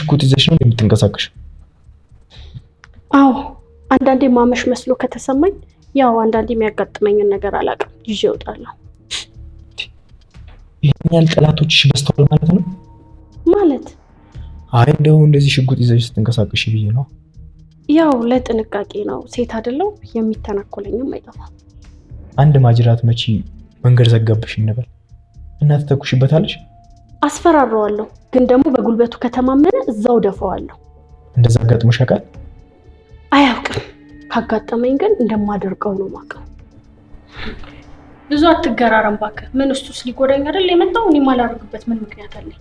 ሽጉጥ ይዘሽ ነው የምትንቀሳቀሽ? አዎ አንዳንዴ ማመሽ መስሎ ከተሰማኝ ያው አንዳንዴ የሚያጋጥመኝን ነገር አላውቅም ይዤ እወጣለሁ። ይሄን ያህል ጠላቶችሽ በስተዋል ማለት ነው? ማለት አይ እንደው እንደዚህ ሽጉጥ ይዘሽ ስትንቀሳቀሽ ብዬ ነው። ያው ለጥንቃቄ ነው። ሴት አይደለው የሚተናኮለኝም አይጠፋም። አንድ ማጅራት መቺ መንገድ ዘጋብሽ እንበል እና ትተኩሽበታለሽ? አስፈራራዋለሁ፣ ግን ደግሞ በጉልበቱ ከተማመነ እዛው ደፈዋለሁ። እንደዛ አጋጥሞሽ ያውቃል? አያውቅም። ካጋጠመኝ ግን እንደማደርገው ነው የማውቀው። ብዙ አትገራረም እባክህ። ምን እሱስ ሊጎዳኝ አይደል የመጣው? እኔ ማላደርግበት ምን ምክንያት አለኝ?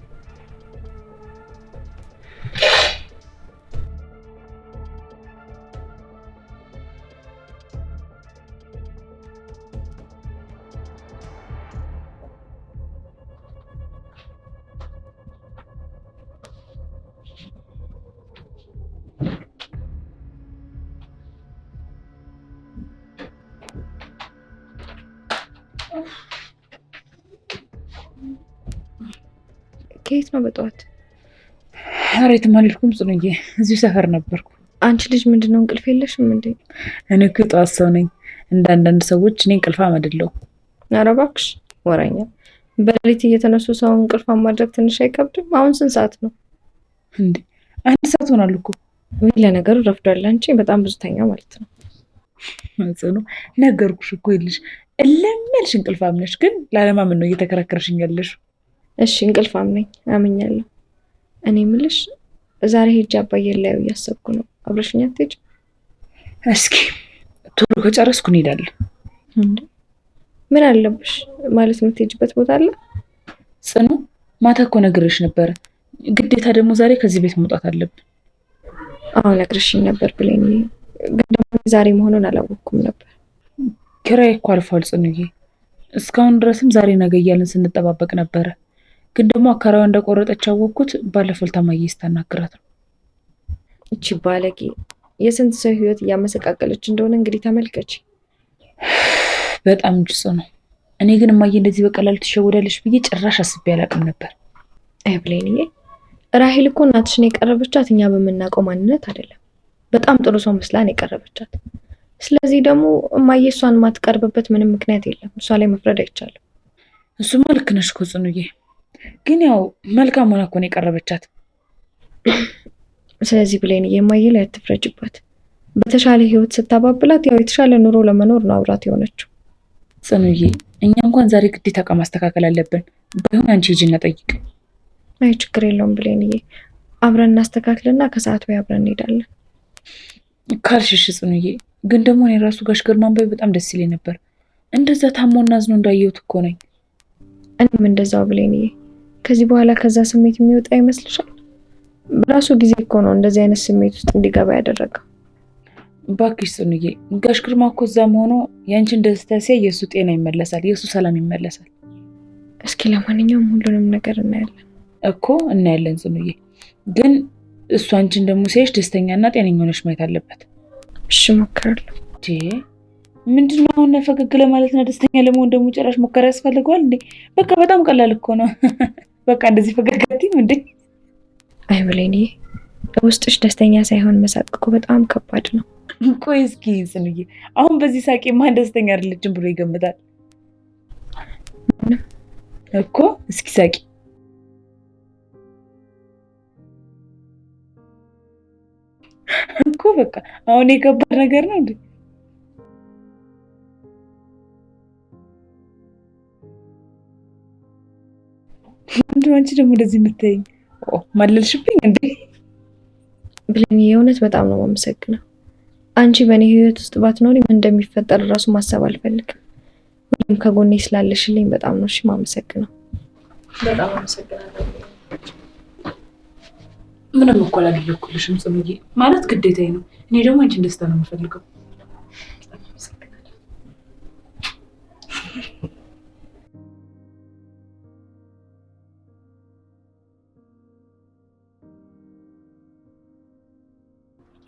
ከየት ነው በጠዋት? ኧረ የትም አልሄድኩም ጽኑዬ፣ እዚሁ ሰፈር ነበርኩ። አንቺ ልጅ ምንድነው እንቅልፍ የለሽም እንዴ? እኔ እኮ የጠዋት ሰው ነኝ። እንደ አንዳንድ ሰዎች እኔ እንቅልፋም አይደለሁም። ኧረ እባክሽ ወራኛ። በሌሊት እየተነሱ ሰውን እንቅልፋም ማድረግ ትንሽ አይከብድም? አሁን ስንት ሰዓት ነው እንዴ? 1 ሰዓት ሆኗል እኮ። ለነገሩ ረፍዷል። አንቺ በጣም ብዙ ተኛ ማለት ነው። ጽኑ ነገርኩሽ እኮ ይልሽ እለምልሽ እንቅልፋም ነሽ፣ ግን ላለማመን ነው እየተከራከርሽኝ ያለሽ። እሺ እንቅልፋም ነኝ አምኛለሁ። እኔ የምልሽ ዛሬ ሄጄ አባዬን ላየው እያሰብኩ ነው። አብረሽኝ አትሄጂም? እስኪ ቶሎ ከጨረስኩ እንሄዳለን። እንዴ ምን አለብሽ? ማለት የምትሄጂበት ቦታ አለ? ጽኑ ማታ እኮ ነግሬሽ ነበረ። ግዴታ ደግሞ ዛሬ ከዚህ ቤት መውጣት አለብን። አሁን ነግረሽኝ ነበር ብለኝ፣ ግን ደግሞ ዛሬ መሆኑን አላወቅኩም ነበር። ኪራይ እኮ አልፏል ጽኑዬ። እስካሁን ድረስም ዛሬ ነገ እያልን ስንጠባበቅ ነበረ። ግን ደግሞ አካራዋ እንደቆረጠች ያወቅኩት ባለፈው ታማዬ ስታናግራት ነው። እቺ ባለጌ የስንት ሰው ህይወት እያመሰቃቀለች እንደሆነ እንግዲህ ተመልከች። በጣም ጅጽ ነው። እኔ ግን እማዬ እንደዚህ በቀላሉ ትሸወዳለች ብዬ ጭራሽ አስቤ አላውቅም ነበር። አይ ብሌንዬ፣ ራሄል እኮ እናትሽን የቀረበቻት እኛ በምናውቀው ማንነት አይደለም። በጣም ጥሩ ሰው መስላን የቀረበቻት። ስለዚህ ደግሞ እማዬ እሷን ማትቀርብበት ምንም ምክንያት የለም። እሷ ላይ መፍረድ አይቻልም። እሱማ ልክ ነሽ እኮ ጽኑዬ፣ ግን ያው መልካም ሆና እኮ ነው የቀረበቻት። ስለዚህ ብሌንዬ እማዬ ላይ አትፍረጅባት። በተሻለ ህይወት ስታባብላት ያው የተሻለ ኑሮ ለመኖር ነው አብራት የሆነችው። ጽኑዬ፣ እኛ እንኳን ዛሬ ግዴታ ዕቃ ማስተካከል አለብን። ባይሆን አንቺ ሂጂና ጠይቅ። አይ ችግር የለውም ብሌንዬ፣ አብረን እናስተካክልና ከሰዓት ወይ አብረን እንሄዳለን ካልሽሽ ጽኑዬ። ግን ደግሞ እኔ ራሱ ጋሽ ግርማን ባይ በጣም ደስ ይለኝ ነበር። እንደዛ ታሞና አዝኖ እንዳየሁት እኮ ነኝ። እኔም እንደዛው ብሌንዬ። ከዚህ በኋላ ከዛ ስሜት የሚወጣ ይመስልሻል? በራሱ ጊዜ እኮ ነው እንደዚህ አይነት ስሜት ውስጥ እንዲገባ ያደረገው። እባክሽ ጽኑዬ፣ ጋሽ ግርማ እኮ እዛም ሆኖ ያንቺን ደስታ ሲያይ የእሱ ጤና ይመለሳል፣ የእሱ ሰላም ይመለሳል። እስኪ ለማንኛውም ሁሉንም ነገር እናያለን እኮ እናያለን ጽኑዬ። ግን እሱ አንቺን ደግሞ ሲያይሽ ደስተኛና ጤነኛ ሆነሽ ማየት አለበት። እሺ እሞክራለሁ። ምንድነው አሁን ፈገግ ለማለትና ደስተኛ ለመሆን ደግሞ ጭራሽ ሞከራ ያስፈልገዋል እንዴ? በቃ በጣም ቀላል እኮ ነው። በቃ እንደዚህ ፈገግ አትይም እንዴ? አይ ብሌንዬ፣ ውስጥሽ ደስተኛ ሳይሆን መሳቅ እኮ በጣም ከባድ ነው። ቆይ እስኪ ጽኑዬ፣ አሁን በዚህ ሳቄ ማን ደስተኛ አይደለችም ብሎ ይገምታል እኮ? እስኪ ሳቂ። እኮ በቃ አሁን የከባድ ነገር ነው እንዴ? ምንድነው አንቺ ደግሞ እንደዚህ የምታይኝ? ማለልሽብኝ እንዴ? ብሌን የእውነት በጣም ነው የማመሰግነው። አንቺ በእኔ ህይወት ውስጥ ባትኖሪ ምን እንደሚፈጠር እራሱ ማሰብ አልፈልግም። ሁሌም ከጎኔ ስላለሽልኝ በጣም ነው የማመሰግነው። በጣም አመሰግናለሁ። ምንም እኮ አላደረኩልሽም ጽኑዬ፣ ማለት ግዴታዬ ነው። እኔ ደግሞ አንቺን ደስታ ነው የምፈልገው።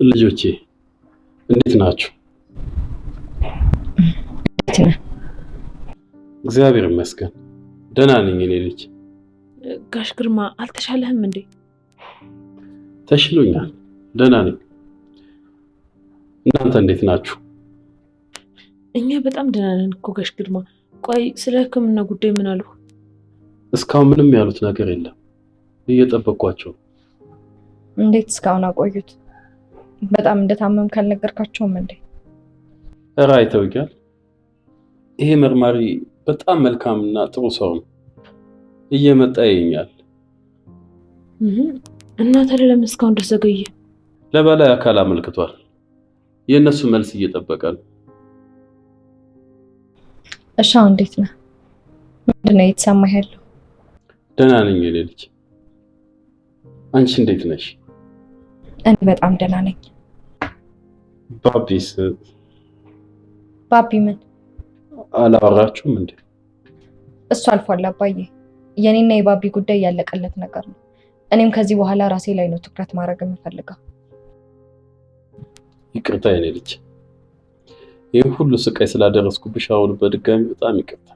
ልጆቼ እንዴት ናችሁ? እግዚአብሔር ይመስገን ደህና ነኝ። እኔ ልጅ ጋሽ ግርማ አልተሻለህም እንዴ? ተሽሎኛል፣ ደህና ነኝ። እናንተ እንዴት ናችሁ? እኛ በጣም ደህና ነን እኮ ጋሽ ግርማ። ቆይ ስለ ሕክምና ጉዳይ ምን አሉ? እስካሁን ምንም ያሉት ነገር የለም። እየጠበቅኳቸው። እንዴት እስካሁን አቆዩት? በጣም እንደታመም ካልነገርካቸውም እንዴ? እረ አይተውኛል። ይሄ መርማሪ በጣም መልካምና ጥሩ ሰው ነው። እየመጣ ይኛል። እና ታዲያ ለምን እስካሁን ድረስ ዘገየ? ለበላይ አካል አመልክቷል። የእነሱ መልስ እየጠበቀ ነው። እሺ አሁን እንዴት ነህ? ምንድን ነው እየተሰማህ ያለው? ደህና ነኝ የኔ ልጅ። አንቺ እንዴት ነሽ? እኔ በጣም ደህና ነኝ። ባቢስ? ባቢ ምን አላወራችሁም እንዴ? እሱ አልፏል አባዬ። የኔና የባቢ ጉዳይ ያለቀለት ነገር ነው። እኔም ከዚህ በኋላ ራሴ ላይ ነው ትኩረት ማድረግ የምፈልገው። ይቅርታ የኔ ልጅ፣ ይህ ሁሉ ስቃይ ስላደረስኩብሽ አሁን በድጋሚ በጣም ይቅርታ።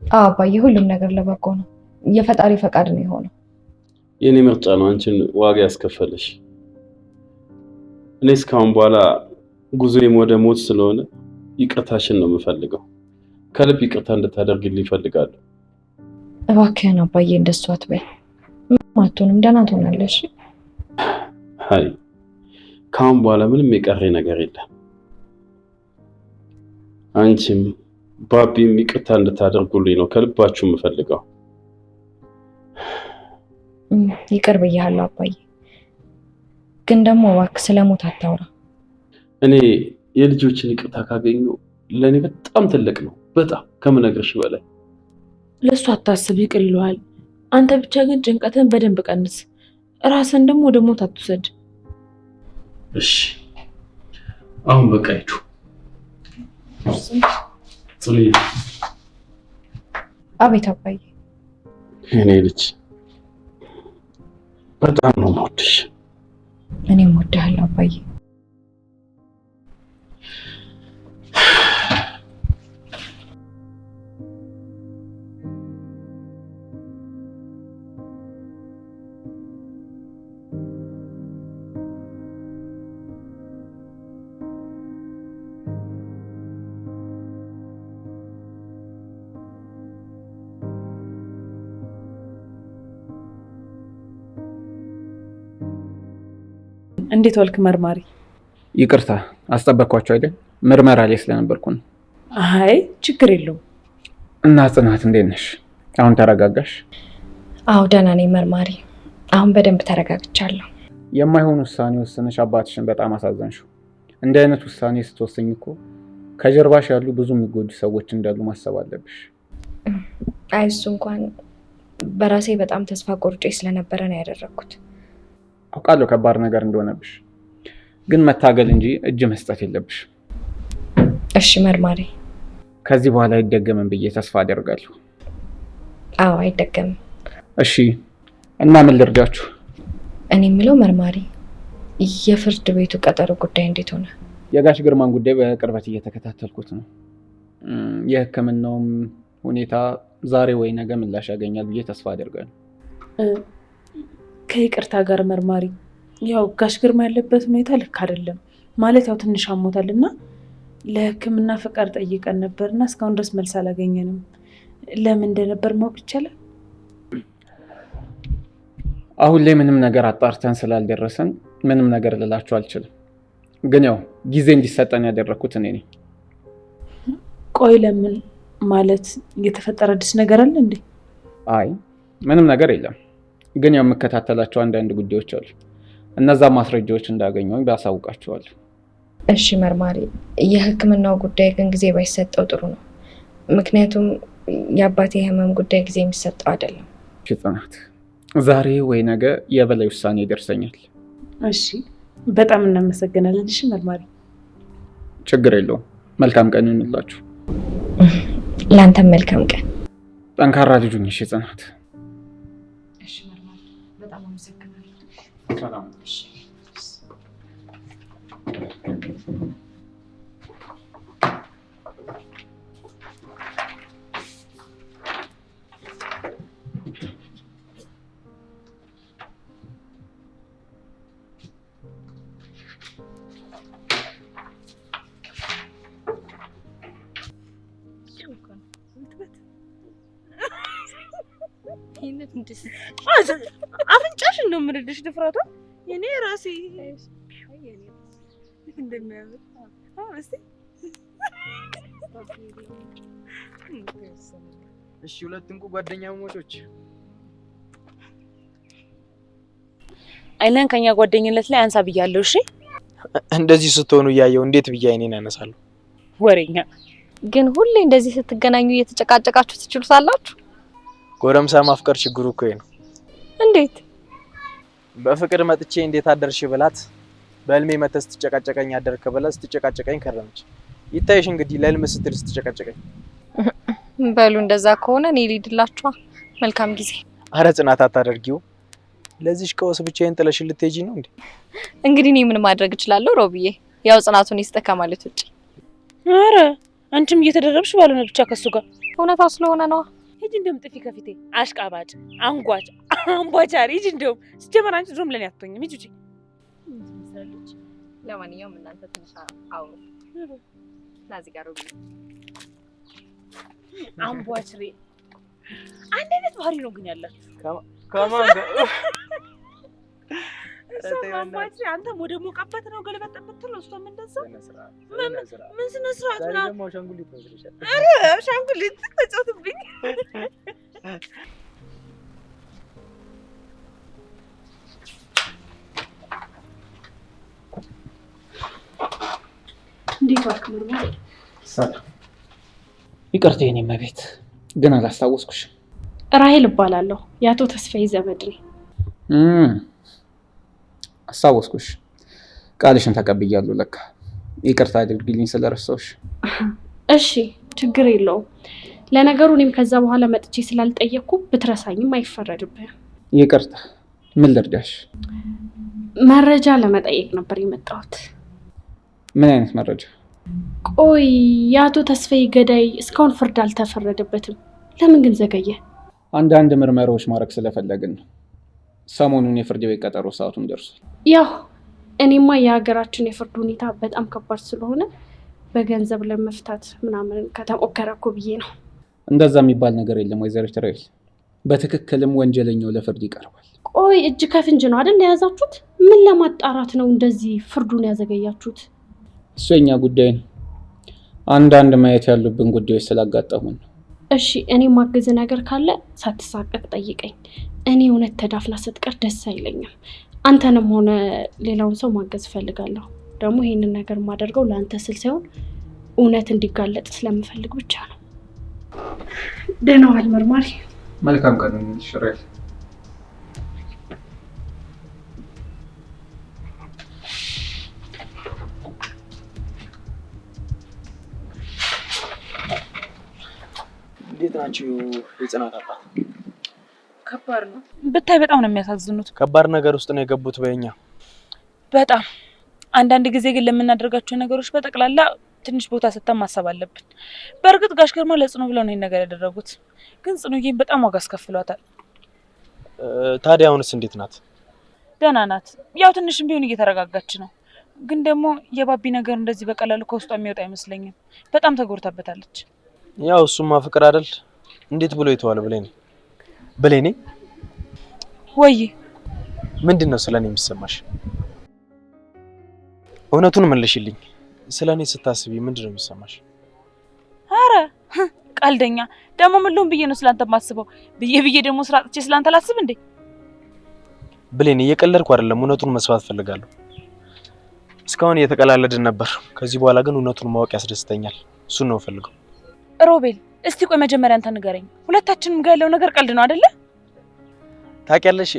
አባዬ ሁሉም ነገር ለበጎ ነው። የፈጣሪ ፈቃድ ነው የሆነው። የኔ ምርጫ ነው አንቺን ዋጋ ያስከፈለሽ። እኔ እስካሁን በኋላ ጉዞዬም ወደ ሞት ስለሆነ ይቅርታሽን ነው የምፈልገው። ከልብ ይቅርታ እንድታደርግልኝ እፈልጋለሁ። እባክህን አባዬ እንደሱ አትበል። ማቱንም ደህና ትሆናለሽ። አይ ካሁን በኋላ ምንም የቀረ ነገር የለም። አንቺም ባቢም ይቅርታ እንድታደርጉልኝ ነው ከልባችሁ የምፈልገው። ይቅር ብያለሁ አባዬ፣ ግን ደግሞ እባክህ ስለሞት አታውራ። እኔ የልጆችን ይቅርታ ካገኘሁ ለእኔ በጣም ትልቅ ነው። በጣም ከምነግርሽ በላይ። ለእሱ አታስብ፣ ይቅር ይለዋል። አንተ ብቻ ግን ጭንቀትን በደንብ ቀንስ። ራስን ደግሞ ወደ ሞት አትውሰድ። እሺ አሁን በቃ ሂዱ። ጽኑዬ። አቤት አባዬ። እኔ ልጅ በጣም ነው የምወድሽ። እኔም እወድሃለሁ አባዬ። እንዴት ዋልክ መርማሪ? ይቅርታ አስጠበቅኳቸው አይደል? ምርመራ ላይ ስለነበርኩ ነው። አይ ችግር የለውም። እና ጽናት እንዴት ነሽ? አሁን ተረጋጋሽ? አዎ ደህና ነኝ መርማሪ። አሁን በደንብ ተረጋግቻለሁ። የማይሆን ውሳኔ ወስነሽ አባትሽን በጣም አሳዘንሽው። እንዲህ አይነት ውሳኔ ስትወስኝ እኮ ከጀርባሽ ያሉ ብዙ የሚጎዱ ሰዎች እንዳሉ ማሰብ አለብሽ። አይ እሱ እንኳን በራሴ በጣም ተስፋ ቆርጬ ስለነበረ ነው ያደረኩት። አውቃለሁ ከባድ ነገር እንደሆነብሽ፣ ግን መታገል እንጂ እጅ መስጠት የለብሽ። እሺ መርማሪ። ከዚህ በኋላ አይደገምም ብዬ ተስፋ አደርጋለሁ። አዎ አይደገምም። እሺ እና ምን ልርዳችሁ? እኔ የምለው መርማሪ፣ የፍርድ ቤቱ ቀጠሮ ጉዳይ እንዴት ሆነ? የጋሽ ግርማን ጉዳይ በቅርበት እየተከታተልኩት ነው። የሕክምናውም ሁኔታ ዛሬ ወይ ነገ ምላሽ ያገኛል ብዬ ተስፋ አደርጋለሁ። ከይቅርታ ጋር መርማሪ፣ ያው ጋሽ ግርማ ያለበት ሁኔታ ልክ አይደለም ማለት ያው ትንሽ አሞታል እና ለሕክምና ፈቃድ ጠይቀን ነበር እና እስካሁን ድረስ መልስ አላገኘንም። ለምን እንደነበር ማወቅ ይቻላል? አሁን ላይ ምንም ነገር አጣርተን ስላልደረሰን ምንም ነገር ልላችሁ አልችልም። ግን ያው ጊዜ እንዲሰጠን ያደረኩት እኔ ነኝ። ቆይ ለምን ማለት የተፈጠረ አዲስ ነገር አለ እንዴ? አይ ምንም ነገር የለም። ግን ያው የምከታተላቸው አንዳንድ ጉዳዮች አሉ። እነዛ ማስረጃዎች እንዳገኘው ባሳውቃቸዋለሁ። እሺ መርማሪ፣ የሕክምናው ጉዳይ ግን ጊዜ ባይሰጠው ጥሩ ነው። ምክንያቱም የአባቴ ህመም ጉዳይ ጊዜ የሚሰጠው አይደለም። ጽናት፣ ዛሬ ወይ ነገ የበላይ ውሳኔ ይደርሰኛል። እሺ በጣም እናመሰግናለን። እሺ መርማሪ። ችግር የለውም። መልካም ቀን ይሁንላችሁ። ለአንተም መልካም ቀን። ጠንካራ ልጅ ሁኚ። እሺ ጽናት። እሺ መርማሪ፣ በጣም አመሰግናለሁ። ሰላም። እሺ ይሄንን እንድስ አፍንጫሽን ነው የምልልሽ ድፍረቷ የኔ ራሴ እንደሚያምር እስቲ እሺ ሁለት እንቁ ጓደኛሞች አይነን ከኛ ጓደኝነት ላይ አንሳ ብያለሁ። እሺ እንደዚህ ስትሆኑ እያየው እንዴት ብዬ አይኔን አነሳለሁ? ወሬኛ ግን ሁሌ እንደዚህ ስትገናኙ እየተጨቃጨቃችሁ ትችሉታላችሁ? ጎረምሳ ማፍቀር ችግሩ እኮ ነው። እንዴት? በፍቅር መጥቼ እንዴት አደርሽ ብላት በህልሜ መተስ ትጨቃጨቀኝ አደርክ ብላ ስትጨቃጨቀኝ ከረመች። ይታይሽ እንግዲህ ለህልም ስትል ስትጨቃጨቀኝ። በሉ እንደዛ ከሆነ እኔ ልሂድላችኋ። መልካም ጊዜ። አረ ጽናት አታደርጊው። ለዚህሽ ቀውስ ብቻዬን ጥለሽ ልትሄጂ ነው እንዴ? እንግዲህ እኔ ምን ማድረግ እችላለሁ ሮብዬ? ያው ጽናቱን ይስጠካ ማለት ውጪ። አረ አንቺም እየተደረብሽ ባልሆነ ብቻ ከሱ ጋር እውነታው ስለሆነ ነው። ሂጂ እንደም ጥፊ ከፊቴ አሽቃባጭ አንጓጭ አንቧጫሪ ሂጂ እንደም ስጀመር አንቺ ድሮም ለኔ አትሆኝም። ሂጂ ለማንኛውም እናንተ ትንሽ አውሩ። ናዚህ ጋር ሮብዬ አንቧጭሪ አንድ አይነት ባህሪ ነው ግን ያላችሁ። ከማን ጋር አንቧጭሪ አንተ ወደ ሞቀበት ነው ገልበጥ የምትለው እሷም እንደዛው ምን ስነ ስርዓት ነው ደግሞ ሻንጉሊት ነው ዝልሻል። አረ ሻንጉሊት ተጫውትብኝ። እንዴት ዋልክ ምርመራ? ሰላም። ይቅርታ የኔ መቤት ግን አላስታወስኩሽ። ራሄል እባላለሁ። የአቶ ተስፋዬ ዘመድ ነኝ። አስታወስኩሽ። ቃልሽን ተቀብያለሁ ለካ። ይቅርታ አድርግልኝ ስለረሳሁሽ። እሺ ችግር የለውም። ለነገሩ እኔም ከዛ በኋላ መጥቼ ስላልጠየቅኩ ብትረሳኝም አይፈረድብህም። ይቅርታ። ምን ልርዳሽ? መረጃ ለመጠየቅ ነበር የመጣሁት። ምን አይነት መረጃ? ቆይ የአቶ ተስፋዬ ገዳይ እስካሁን ፍርድ አልተፈረደበትም። ለምን ግን ዘገየ? አንዳንድ ምርመራዎች ማድረግ ስለፈለግን ነው። ሰሞኑን የፍርድ ቤት ቀጠሮ ሰዓቱን ደርሷል። ያው እኔማ የሀገራችን የፍርድ ሁኔታ በጣም ከባድ ስለሆነ በገንዘብ ለመፍታት ምናምን ከተሞከረ እኮ ብዬ ነው። እንደዛ የሚባል ነገር የለም ወይዘሪት ራሄል። በትክክልም ወንጀለኛው ለፍርድ ይቀርባል። ቆይ እጅ ከፍንጅ ነው አይደል የያዛችሁት? ምን ለማጣራት ነው እንደዚህ ፍርዱን ያዘገያችሁት? እሱ የኛ ጉዳይ ነው። አንዳንድ ማየት ያሉብን ጉዳዮች ስላጋጠሙን ነው። እሺ እኔ ማገዝ ነገር ካለ ሳትሳቀቅ ጠይቀኝ። እኔ እውነት ተዳፍና ስትቀር ደስ አይለኝም። አንተንም ሆነ ሌላውን ሰው ማገዝ ፈልጋለሁ። ደግሞ ይሄንን ነገር ማደርገው ለአንተ ስል ሳይሆን እውነት እንዲጋለጥ ስለምፈልግ ብቻ ነው። ደህና ዋል መርማሪ። መልካም ቀን ራሄል። እንዴት ናችሁ የጽናት አባት? ከባድ ነው ብታይ፣ በጣም ነው የሚያሳዝኑት። ከባድ ነገር ውስጥ ነው የገቡት በእኛ። በጣም አንዳንድ ጊዜ ግን ለምናደርጋቸው ነገሮች በጠቅላላ ትንሽ ቦታ ሰጥተን ማሰብ አለብን። በእርግጥ ጋሽ ግርማ ለጽኑ ብለው ነው ይሄን ነገር ያደረጉት፣ ግን ጽኑዬን በጣም ዋጋ አስከፍሏታል። ታዲያ አሁንስ እንዴት ናት? ደህና ናት። ያው ትንሽም ቢሆን እየተረጋጋች ነው። ግን ደግሞ የባቢ ነገር እንደዚህ በቀላሉ ከውስጧ የሚወጣ አይመስለኝም። በጣም ተጎድታበታለች። ያው እሱማ ፍቅር አይደል? እንዴት ብሎ ይተዋል? ብሌኔ ወይ ምንድነው ስለኔ የሚሰማሽ? እውነቱን መልሽልኝ። ስለኔ ስታስቢ ምንድነው የሚሰማሽ? አረ ቀልደኛ ደግሞ ምን ልሁን ብዬ ነው ስላንተ ማስበው? ብዬ ደግሞ ስራ አጥቼ ስላንተ ላስብ እንዴ? ብሌኔ እየቀለድኩ አይደለም፣ እውነቱን መስማት ፈልጋለሁ። እስካሁን እየተቀላለድን ነበር። ከዚህ በኋላ ግን እውነቱን ማወቅ ያስደስተኛል። እሱን ነው ፈልገው። ሮቤል እስቲ ቆይ መጀመሪያ አንተ ንገረኝ። ሁለታችንም ጋር ያለው ነገር ቀልድ ነው አይደለ? ታውቂያለሽ፣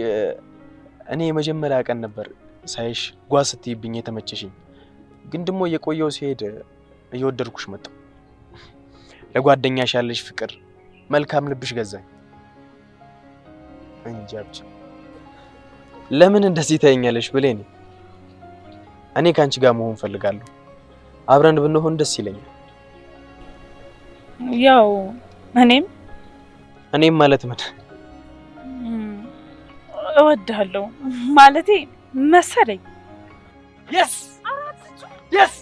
እኔ የመጀመሪያ ቀን ነበር ሳይሽ ጓዝ ስትይብኝ የተመቸሽኝ። ግን ደግሞ እየቆየው ሲሄድ እየወደድኩሽ መጣሁ። ለጓደኛሽ ያለሽ ፍቅር፣ መልካም ልብሽ ገዛኝ። እንጃ ብቻ ለምን እንደዚህ ታየኛለሽ ብሌኔ? እኔ ካንቺ ጋር መሆን ፈልጋለሁ። አብረን ብንሆን ደስ ይለኛል። ያው እኔም ማለት ምን እወድሃለሁ ማለቴ መሰለኝ። yes yes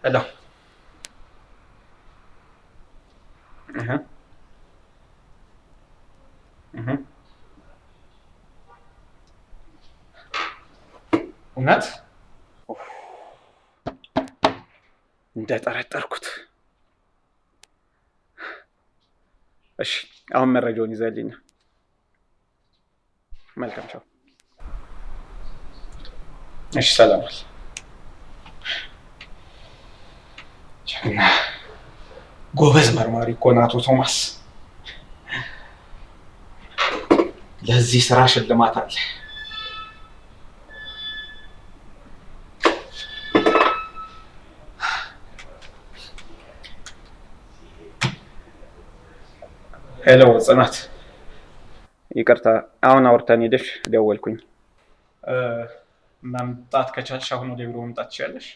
ሄሎ እውነት እንደጠረጠርኩት። እሺ አሁን መረጃውን ይዘልኝ። መልካም ቻው። እሺ ሰላም። ጎበዝ መርማሪ እኮ ነው አቶ ቶማስ። ለዚህ ስራ ሽልማት አለ። ሄሎ ጽናት፣ ይቅርታ አሁን አውርተን ሄደሽ ደወልኩኝ። መምጣት ከቻልሽ አሁን ወደ ቢሮ መምጣት ትችያለሽ።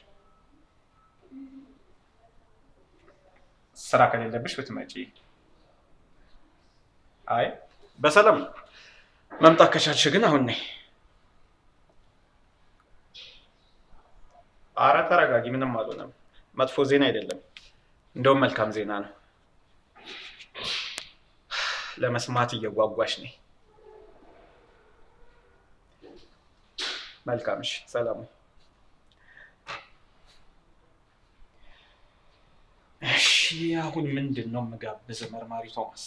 ስራ ከሌለብሽ ብትመጪ። አይ በሰላም መምጣት ከቻልሽ ግን አሁን ነይ። አረ ተረጋጊ፣ ምንም አልሆነም። መጥፎ ዜና አይደለም፣ እንደውም መልካም ዜና ነው። ለመስማት እየጓጓሽ ነኝ። መልካም እሺ፣ ሰላም። እሺ አሁን ምንድን ነው የምጋብዝ መርማሪ ቶማስ?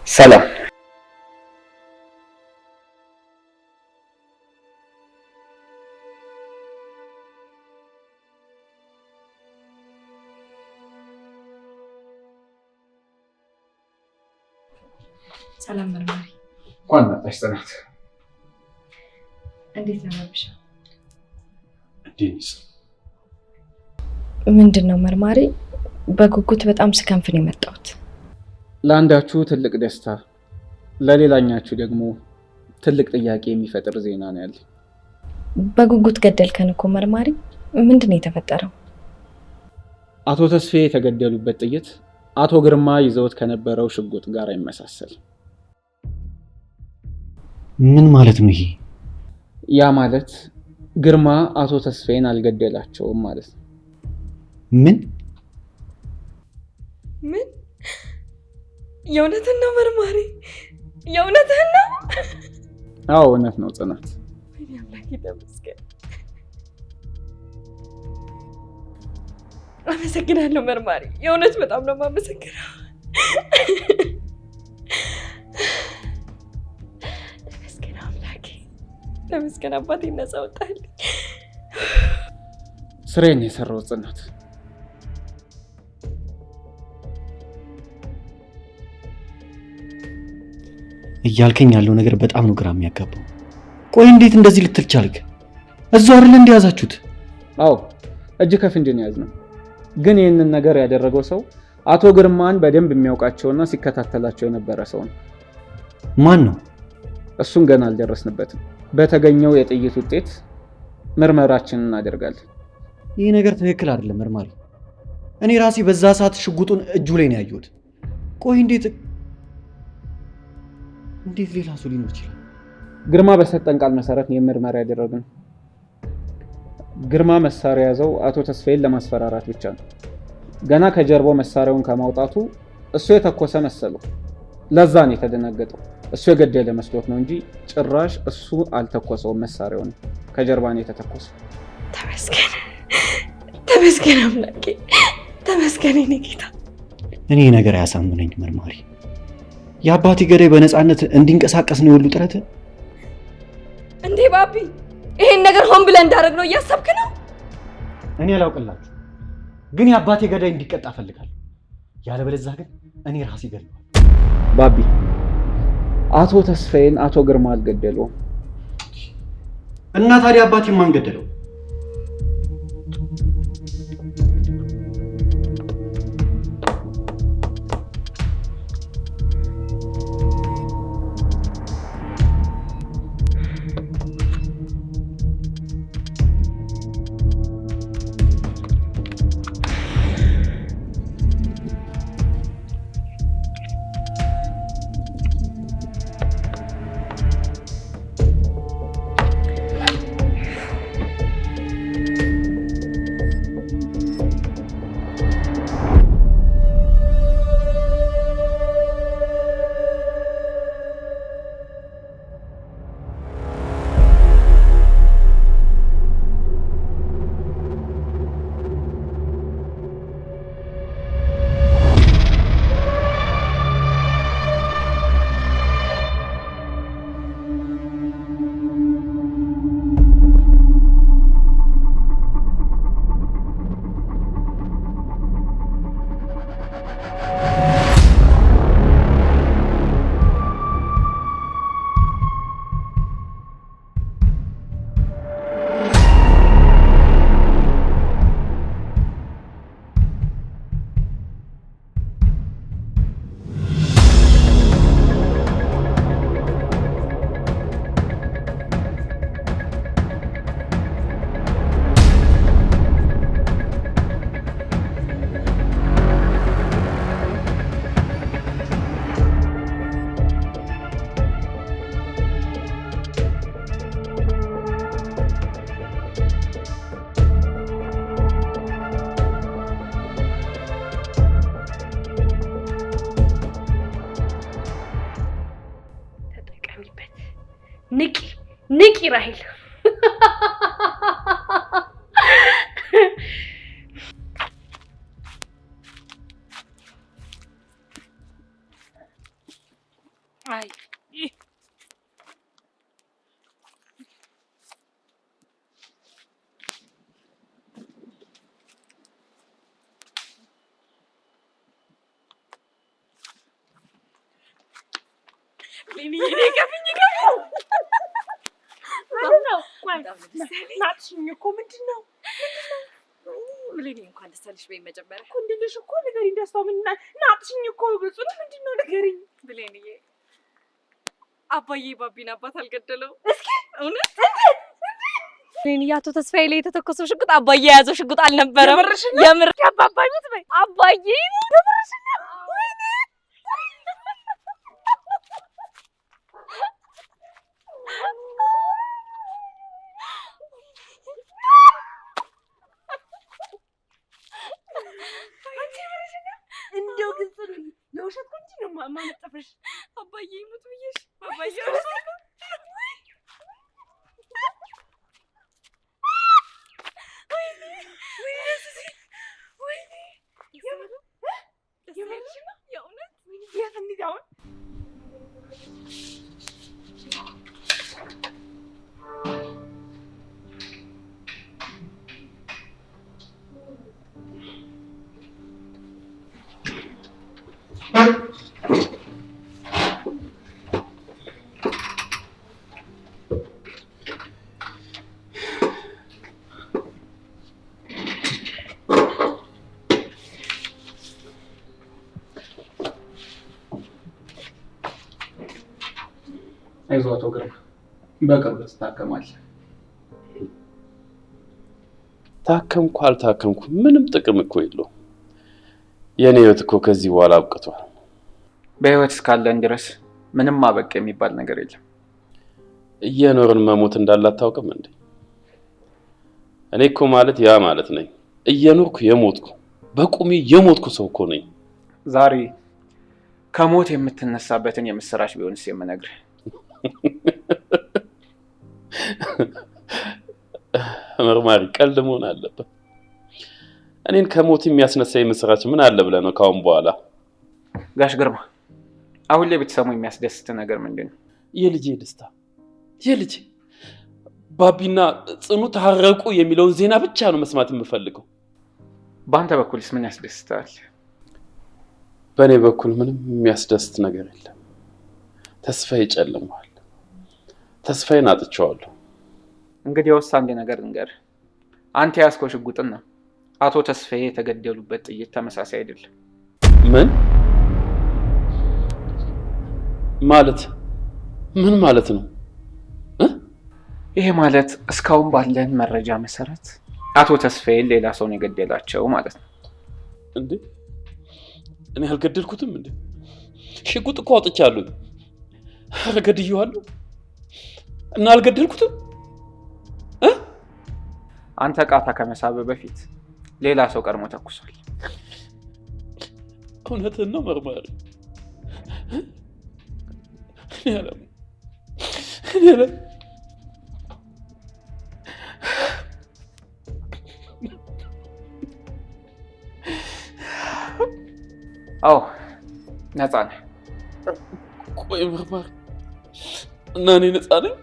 ሰላም። ሰላም መርማሪ። እንኳን መጣሽ ጽናት። እንዴት ነሽ? ዲኒስ ምንድን ነው መርማሪ? በጉጉት በጣም ስከንፍ ነው የመጣሁት። ለአንዳችሁ ትልቅ ደስታ፣ ለሌላኛችሁ ደግሞ ትልቅ ጥያቄ የሚፈጥር ዜና ነው ያለ። በጉጉት ገደልከን እኮ መርማሪ። ምንድን ነው የተፈጠረው? አቶ ተስፋዬ የተገደሉበት ጥይት አቶ ግርማ ይዘውት ከነበረው ሽጉጥ ጋር አይመሳሰል። ምን ማለት ነው ይሄ? ያ ማለት ግርማ አቶ ተስፋዬን አልገደላቸውም ማለት ነው። ምን? የእውነትን ነው መርማሪ? የእውነትን ነው? አዎ እውነት ነው ጽናት። አመሰግናለሁ መርማሪ፣ የእውነት በጣም ነው የማመሰግነው። ተመስገን አምላኬ፣ ተመስገን አባቴ፣ ነፃ ወጣልኝ። ስራዬን የሰራው ጽናት። እያልከኝ ያለው ነገር በጣም ነው ግራ የሚያጋባው። ቆይ እንዴት እንደዚህ ልትል ቻልክ? እዛው አይደል እንደያዛችሁት? አዎ እጅ ከፍንጅ ነው ያዝነው። ግን ይህንን ነገር ያደረገው ሰው አቶ ግርማን በደንብ የሚያውቃቸውና ሲከታተላቸው የነበረ ሰው ነው። ማን ነው? እሱን ገና አልደረስንበትም። በተገኘው የጥይት ውጤት ምርመራችንን እናደርጋለን። ይህ ነገር ትክክል አይደለም መርማሪ። እኔ ራሴ በዛ ሰዓት ሽጉጡን እጁ ላይ ነው ያየሁት። ቆይ እንዴት ሌላ ሰው ሊኖር ይችላል? ግርማ በሰጠን ቃል መሰረት የምርመራ ያደረግን። ግርማ መሳሪያ ያዘው አቶ ተስፋዬን ለማስፈራራት ብቻ ነው። ገና ከጀርባው መሳሪያውን ከማውጣቱ እሱ የተኮሰ መሰለው። ለዛ ነው የተደናገጠው። እሱ የገደለ መስሎት ነው እንጂ ጭራሽ እሱ አልተኮሰውም። መሳሪያውን ከጀርባ ነው የተተኮሰው። ተመስገን አምላኬ፣ ተመስገን የኔ ጌታ። እኔ ነገር አያሳምነኝ መርማሪ። የአባቴ ገዳይ በነፃነት እንዲንቀሳቀስ ነው የሁሉ ጥረት እንዴ? ባቢ ይሄን ነገር ሆን ብለን እንዳደረግ ነው እያሰብክ ነው? እኔ አላውቅላችሁ፣ ግን የአባቴ ገዳይ እንዲቀጣ ፈልጋለሁ። ያለበለዚያ ግን እኔ ራሴ ገድለዋል። ባቢ አቶ ተስፋዬን አቶ ግርማ አልገደለውም። እና ታዲያ አባቴ ማን ገደለው? ንቂ ራሂል። አይ ናትሽኝ እኮ ምንድን ነው? ብሌኔ እንኳን ደስ አለሽ በይኝ። መጀመሪያ እኮ እንድልሽ እኮ ንገሪኝ። ደስታው ናትሽኝ እኮ ብፁዕ ምንድን ነው ንገሪኝ። ብሌንዬ አባዬ ባቢን አባት አልገደለው። እስኪ እውነት ብሌንዬ አቶ ተስፋዬ ላይ የተተኮሰው ሽጉጥ አባዬ የያዘው ሽጉጥ አልነበረም። የምር አባባይ ሙት በይ አባዬ እንደው ግልጽ ነው የውሸት እንጂ ነው ማመጣፈሽ። አባዬ ሙት ብዬሽ አባዬ አይዞህ አቶ ግርማ በቅርብ ትታከማለህ። ታከምኩ አልታከምኩ ምንም ጥቅም እኮ የለውም። የኔ ህይወት እኮ ከዚህ በኋላ አብቅቷል። በህይወት እስካለን ድረስ ምንም ማበቅ የሚባል ነገር የለም። እየኖርን መሞት እንዳላታውቅም እንዴ? እኔ እኮ ማለት ያ ማለት ነኝ። እየኖርኩ የሞትኩ በቁሜ የሞትኩ ሰው እኮ ነኝ። ዛሬ ከሞት የምትነሳበትን የምስራች ቢሆንስ የምነግርህ። መርማሪ ቀልድ መሆን አለበት። እኔን ከሞት የሚያስነሳ የምስራች ምን አለ ብለህ ነው ካሁን በኋላ? ጋሽ ግርማ አሁን ላይ ብትሰሙ የሚያስደስት ነገር ምንድን ነው? የልጄ ደስታ። የልጄ ባቢና ጽኑ ታረቁ የሚለውን ዜና ብቻ ነው መስማት የምፈልገው። በአንተ በኩልስ ምን ያስደስታል? በእኔ በኩል ምንም የሚያስደስት ነገር የለም። ተስፋዬ ጨልሟል። ተስፋዬን አጥቼዋለሁ። እንግዲያውስ አንድ ነገር ልንገርህ። አንተ ያዝከው ሽጉጥና አቶ ተስፋዬ የተገደሉበት ጥይት ተመሳሳይ አይደለም። ምን ማለት ነው? ይሄ ማለት እስካሁን ባለን መረጃ መሰረት አቶ ተስፋዬን ሌላ ሰው ነው የገደላቸው ማለት ነው። እንዴ እኔ አልገደልኩትም እንዴ? ሽጉጥ እኮ አውጥቻለሁ። ኧረ ገድዬዋለሁ እና አልገደልኩትም። አንተ ቃታ ከመሳብ በፊት ሌላ ሰው ቀድሞ ተኩሷል። እውነትን ነው መርማሪ? አዎ ነፃ ነህ። ቆይ መርማሪ እና እኔ ነፃ ነኝ?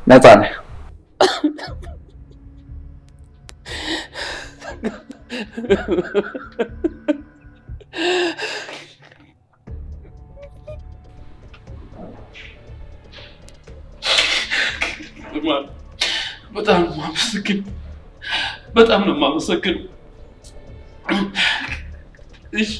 ነፃ ነህ። በጣም ነው የማመሰግነው። እሺ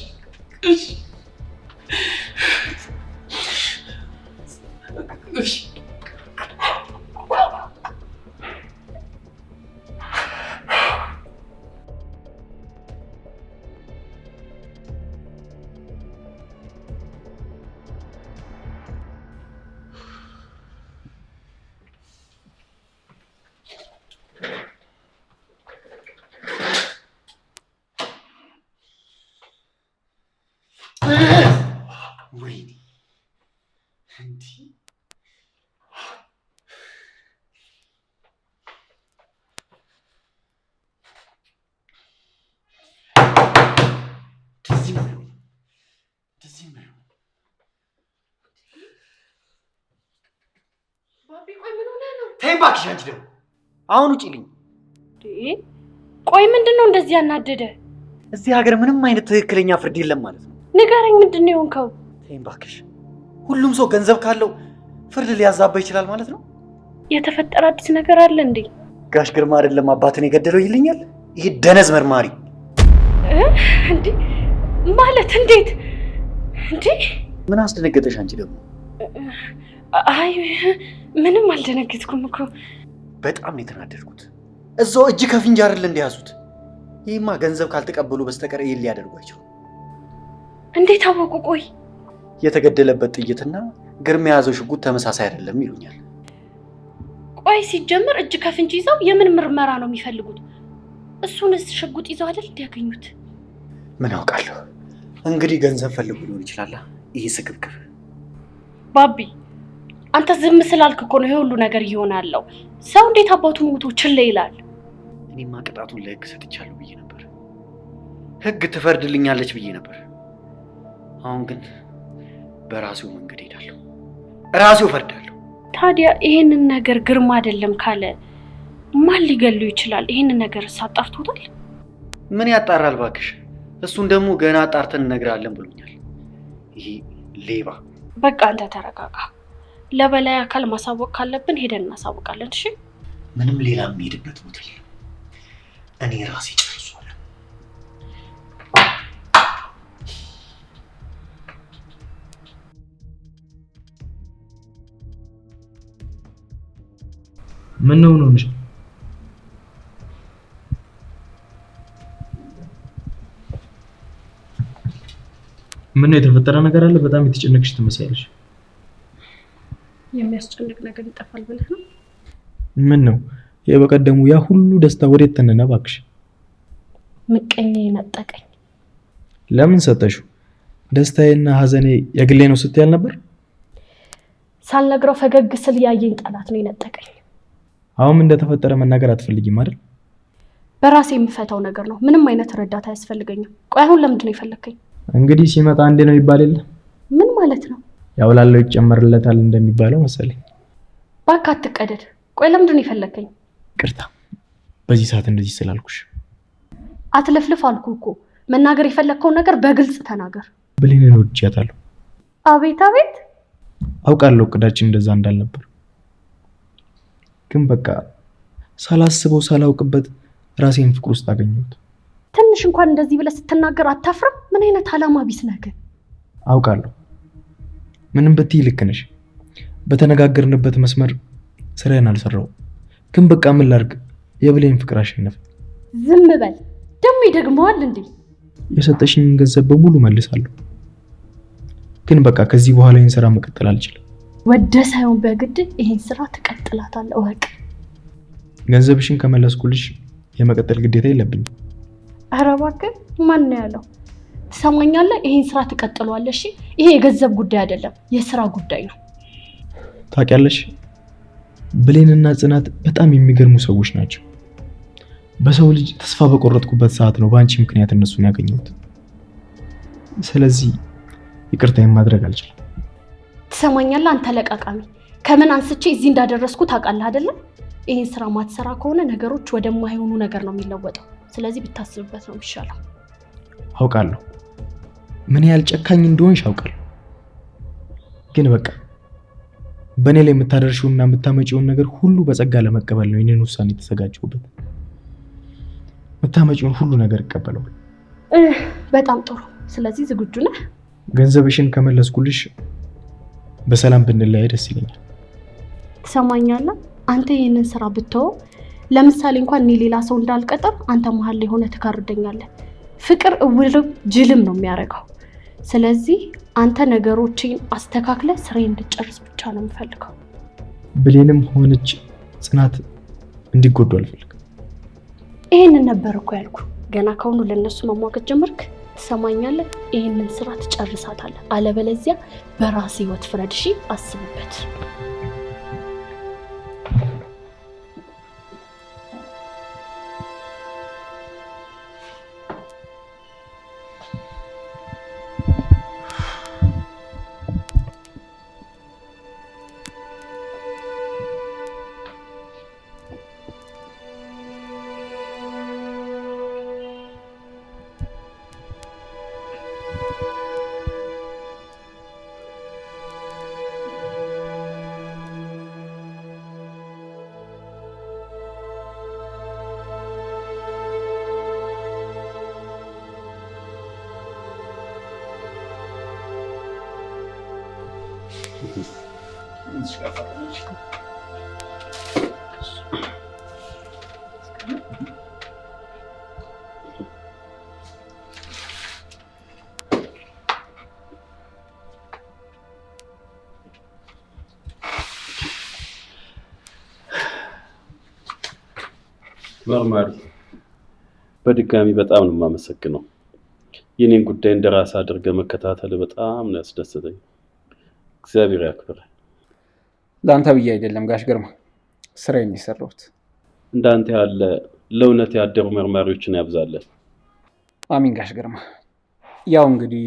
እንደዚህ ነው። ባቢ ቆይ ምን ሆነህ ነው? ተይ እባክሽ አንቺ ደግሞ አሁን ውጪልኝ። ቆይ ምንድነው እንደዚህ ያናደደ? እዚህ ሀገር ምንም አይነት ትክክለኛ ፍርድ የለም ማለት ነው። ንገረኝ፣ ምንድነው የሆንከው? ተይ እባክሽ። ሁሉም ሰው ገንዘብ ካለው ፍርድ ሊያዛባ ይችላል ማለት ነው። የተፈጠረ አዲስ ነገር አለ እንዴ? ጋሽ ግርማ አይደለም አባትን የገደለው ይልኛል። ይሄ ደነዝ መርማሪ እንዴ ማለት እንዴት? እንዴ ምን አስደነገጠሽ አንቺ ደግሞ? አይ ምንም አልደነገጥኩም እኮ። በጣም ነው የተናደድኩት። እዛው እጅ ከፍንጅ አይደል እንደያዙት። ይሄማ ገንዘብ ካልተቀበሉ በስተቀር ይሄን ሊያደርጓቸው። እንዴት አወቁ? ቆይ የተገደለበት ጥይትና ግርማ የያዘው ሽጉጥ ተመሳሳይ አይደለም ይሉኛል። ቆይ ሲጀምር እጅ ከፍንጅ ይዘው የምን ምርመራ ነው የሚፈልጉት? እሱንስ ሽጉጥ ይዘው አይደል እንዲያገኙት? ምን አውቃለሁ። እንግዲህ ገንዘብ ፈልጉ ሊሆን ይችላል። ይሄ ስግብግብ ባቢ፣ አንተ ዝም ስላልክ እኮ ነው ይሄ ሁሉ ነገር እየሆነ ያለው። ሰው እንዴት አባቱ ሞቶ ችላ ይላል? እኔማ ቅጣቱን ለህግ ሰጥቻለሁ ብዬ ነበር። ህግ ትፈርድልኛለች ብዬ ነበር። አሁን ግን በራሴው መንገድ ሄዳለሁ፣ ራሴው ፈርዳለሁ። ታዲያ ይሄንን ነገር ግርማ አይደለም ካለ ማን ሊገሉ ይችላል? ይሄንን ነገር ሳጣርቶታል? ምን ያጣራል ባክሽ? እሱን ደግሞ ገና አጣርተን እነግራለን ብሎኛል። ይሄ ሌባ። በቃ አንተ ተረጋጋ። ለበላይ አካል ማሳወቅ ካለብን ሄደን እናሳውቃለን። እሺ? ምንም ሌላ የሚሄድበት ቦታ የለም። እኔ ራሴ ጨርሷለሁ። ምን ነው ነው? ምን ነው የተፈጠረ ነገር አለ? በጣም የተጨነቅሽ ትመስያለሽ። የሚያስጨንቅ ነገር ይጠፋል ብለህ ነው? ምን ነው የበቀደሙ ያ ሁሉ ደስታ ወዴት ተነነ እባክሽ? ምቀኛ ነጠቀኝ። ለምን ሰጠሽው? ደስታዬና ሀዘኔ የግሌ ነው ስትያል ነበር። ሳልነግረው ፈገግ ስል ያየኝ ጠላት ነው የነጠቀኝ። አሁን እንደተፈጠረ መናገር አትፈልጊም አይደል? በራሴ የምፈታው ነገር ነው። ምንም አይነት ረዳት አያስፈልገኝም። ቆይ አሁን ለምንድን ነው የፈለከኝ? እንግዲህ ሲመጣ አንዴ ነው ይባል የለ? ምን ማለት ነው? ያው ላለው ይጨመርለታል እንደሚባለው መሰለኝ። እባክህ አትቀደድ። ቆይ ለምንድን ነው የፈለከኝ? ቅርታ በዚህ ሰዓት እንደዚህ ስላልኩሽ። አትለፍልፍ አልኩህ እኮ። መናገር የፈለከውን ነገር በግልጽ ተናገር። ብሌንን ወድጃታለሁ። አቤት አቤት። አውቃለሁ እቅዳችን እንደዛ እንዳልነበር፣ ግን በቃ ሳላስበው ሳላውቅበት ራሴን ፍቅር ውስጥ አገኘሁት። ትንሽ እንኳን እንደዚህ ብለህ ስትናገር አታፍርም? ምን አይነት አላማ ቢስ ነህ ግን? አውቃለሁ ምንም ብትይ ልክ ነሽ። በተነጋገርንበት መስመር ስራዬን አልሰራሁም፣ ግን በቃ ምን ላድርግ? የብሌን ፍቅር አሸነፈ። ዝም በል። ደግሞ ይደግመዋል እንዴ? የሰጠሽኝን ገንዘብ በሙሉ መልሳለሁ፣ ግን በቃ ከዚህ በኋላ ይህን ስራ መቀጠል አልችልም። ወደ ሳይሆን በግድ ይህን ስራ ትቀጥላታለህ። እወቅ። ገንዘብሽን ከመለስኩልሽ የመቀጠል ግዴታ የለብኝም። ኧረ እባክህ ማን ነው ያለው? ትሰማኛለህ? ይህን ስራ ትቀጥለዋለህ። እሺ? ይሄ የገንዘብ ጉዳይ አይደለም፣ የስራ ጉዳይ ነው። ታውቂያለሽ፣ ብሌንና ጽናት በጣም የሚገርሙ ሰዎች ናቸው። በሰው ልጅ ተስፋ በቆረጥኩበት ሰዓት ነው በአንቺ ምክንያት እነሱን ያገኘሁት። ስለዚህ ይቅርታዬን ማድረግ አልችልም። ትሰማኛለህ? አንተ ለቃቃሚ፣ ከምን አንስቼ እዚህ እንዳደረስኩ ታውቃለህ አይደለም? ይህን ስራ ማትሰራ ከሆነ ነገሮች ወደማይሆኑ ነገር ነው የሚለወጠው። ስለዚህ ብታስብበት ነው የሚሻለው። አውቃለሁ ምን ያህል ጨካኝ እንደሆንሽ አውቃለሁ፣ ግን በቃ በእኔ ላይ የምታደርሺውና የምታመጪውን ነገር ሁሉ በጸጋ ለመቀበል ነው የኔን ውሳኔ የተዘጋጀሁበት። የምታመጪውን ሁሉ ነገር እቀበለዋለሁ። በጣም ጥሩ። ስለዚህ ዝግጁ ነህ? ገንዘብሽን ከመለስኩልሽ በሰላም ብንለያይ ደስ ይለኛል። ትሰማኛለህ? አንተ ይህንን ስራ ብትወው፣ ለምሳሌ እንኳን እኔ ሌላ ሰው እንዳልቀጠር አንተ መሀል ላይ ሆነ ትካርደኛለህ። ፍቅር እውርም ጅልም ነው የሚያደርገው። ስለዚህ አንተ ነገሮችን አስተካክለ ስራዬን እንድጨርስ ብቻ ነው የምፈልገው። ብሌንም ሆነች ጽናት እንዲጎዱ አልፈልግም። ይሄንን ነበር እኮ ያልኩ። ገና ከሆኑ ለነሱ መሟገት ጀመርክ። ትሰማኛለህ? ይሄንን ስራ ትጨርሳታለህ፣ አለበለዚያ በራስ ህይወት ፍረድ። እሺ? አስብበት። መርማሪ በድጋሚ በጣም ነው የማመሰግነው። የኔን ጉዳይ እንደራስ አድርገህ መከታተል በጣም ነው ያስደስተኝ። እግዚአብሔር ያክብር። ለአንተ ብዬ አይደለም ጋሽ ግርማ፣ ስራዬን የሰራሁት። እንዳንተ ያለ ለእውነት ያደሩ መርማሪዎችን ያብዛለን። አሚን ጋሽ ግርማ። ያው እንግዲህ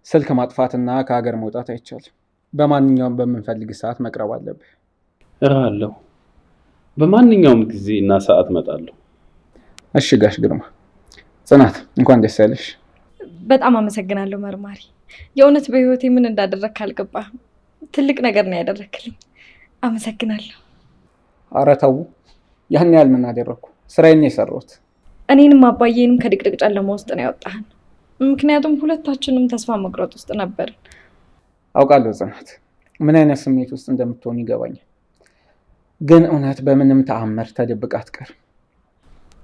ስልክ ማጥፋትና ከሀገር መውጣት አይቻልም። በማንኛውም በምንፈልግ ሰዓት መቅረብ አለብህ። እራለሁ። በማንኛውም ጊዜ እና ሰዓት እመጣለሁ። እሺ ጋሽ ግርማ። ጽናት እንኳን ደስ ያለሽ። በጣም አመሰግናለሁ መርማሪ። የእውነት በህይወቴ ምን እንዳደረግክ አልገባህም። ትልቅ ነገር ነው ያደረክልኝ። አመሰግናለሁ። ኧረ ተው፣ ያን ያህል ምን አደረግኩ? ስራዬን የሰራሁት። እኔንም አባዬንም ከድቅድቅ ጨለማ ውስጥ ነው ያወጣህን። ምክንያቱም ሁለታችንም ተስፋ መቁረጥ ውስጥ ነበርን። አውቃለሁ ጽናት፣ ምን አይነት ስሜት ውስጥ እንደምትሆን ይገባኛል። ግን እውነት በምንም ተአምር ተደብቃ አትቀርም።